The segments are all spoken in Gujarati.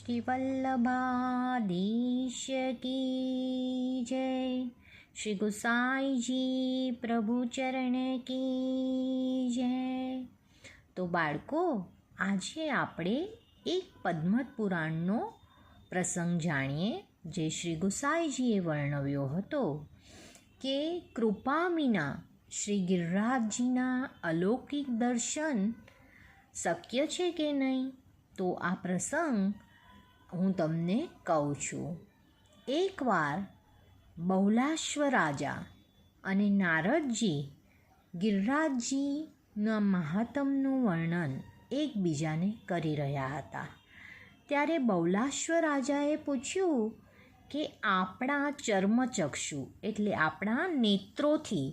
श्री वल्लभाधीश की जय। श्री गोसाई जी प्रभु चरण की जय। તો બાળકો, આજે આપણે એક પદ્મત પુરાણનો પ્રસંગ જાણીએ જે શ્રી ગોસાઈજીએ વર્ણવ્યો હતો કે કૃપા વિના શ્રી ગિરિરાજજીના અલૌકિક દર્શન શક્ય છે કે નહીં. તો આ પ્રસંગ હું તમને કહું છું. એકવાર બહુલાશ્વ રાજા અને નારદજી ગિરિરાજજીના મહાત્મ્યનું વર્ણન એકબીજાને કરી રહ્યા હતા. ત્યારે બહુલાશ્વ રાજાએ પૂછ્યું કે આપણા ચર્મચક્ષુ એટલે આપણા નેત્રોથી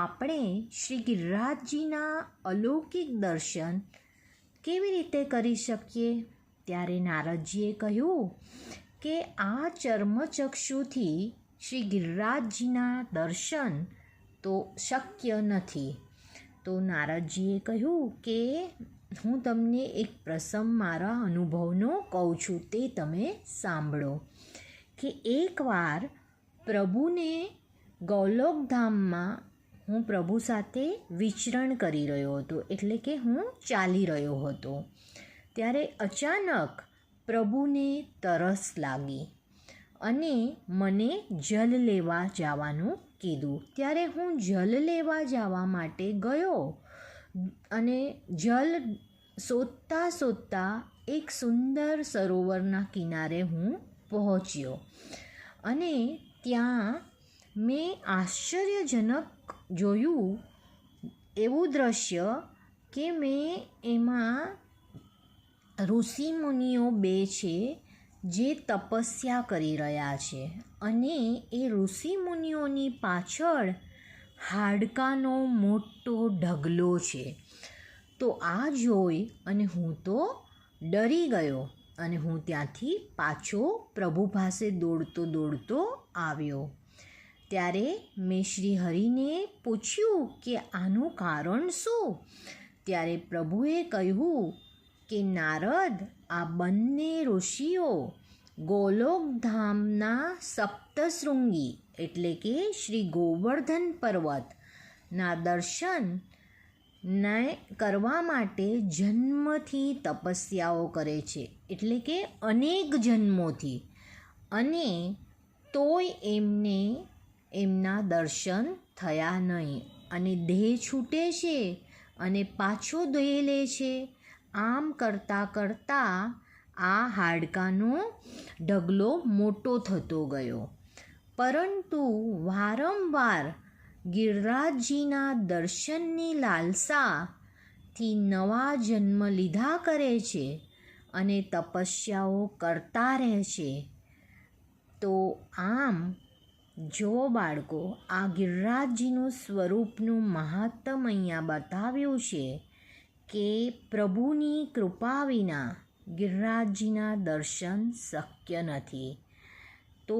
આપણે શ્રી ગિરિરાજજીના અલૌકિક દર્શન કેવી રીતે કરી શકીએ. ત્યારે નારદજીએ કહ્યું કે આ ચર્મચક્ષુથી શ્રી ગિરિરાજજીના દર્શન તો શક્ય નથી. તો નારદજીએ કહ્યું કે હું તમને એક પ્રસંગ મારા અનુભવનો કહું છું, તે તમે સાંભળો. કે એકવાર પ્રભુને ગૌલોકધામમાં હું પ્રભુ સાથે વિચરણ કરી રહ્યો હતો, એટલે કે હું ચાલી રહ્યો હતો. ત્યારે અચાનક પ્રભુને તરસ લાગી અને મને જલ લેવા જવાનું કીધું. ત્યારે હું જલ લેવા જવા માટે ગયો અને જલ શોધતા શોધતા એક સુંદર સરોવરના કિનારે હું પહોંચ્યો અને ત્યાં મેં આશ્ચર્યજનક જોયું એવું દ્રશ્ય કે મેં એમાં ઋષિમુનિઓ બે છે જે તપસ્યા કરી રહ્યા છે અને એ ઋષિમુનિઓની પાછળ હાડકાનો મોટો ઢગલો છે. તો આ જોઈ અને હું તો ડરી ગયો અને હું ત્યાંથી પાછો પ્રભુ પાસે દોડતો આવ્યો. ત્યારે મેં શ્રી હરિને પૂછ્યું કે આનું કારણ શું. ત્યારે પ્રભુએ કહ્યું કે નારદ, આ બંને ઋષિઓ ગોલોકધામના સપ્તશૃંગી એટલે કે શ્રી ગોવર્ધન પર્વતના દર્શન કરવા માટે જન્મથી તપસ્યાઓ કરે છે, એટલે કે અનેક જન્મોથી, અને તોય એમને એમના દર્શન થયા નહીં અને દેહ છૂટે છે અને પાછો દેહ લે છે. આમ કરતાં આ હાડકાનો ઢગલો મોટો થતો ગયો. પરંતુ વારંવાર ગિરિરાજજીના દર્શનની લાલસાથી નવા જન્મ લીધા કરે છે અને તપસ્યાઓ કરતા રહે છે. તો આમ જો બાળકો, આ ગિરિરાજજીનું સ્વરૂપનું મહત્ત્વ અહીંયા બતાવ્યું છે કે પ્રભુની કૃપા વિના ગિરિરાજજીના દર્શન શક્ય નથી. તો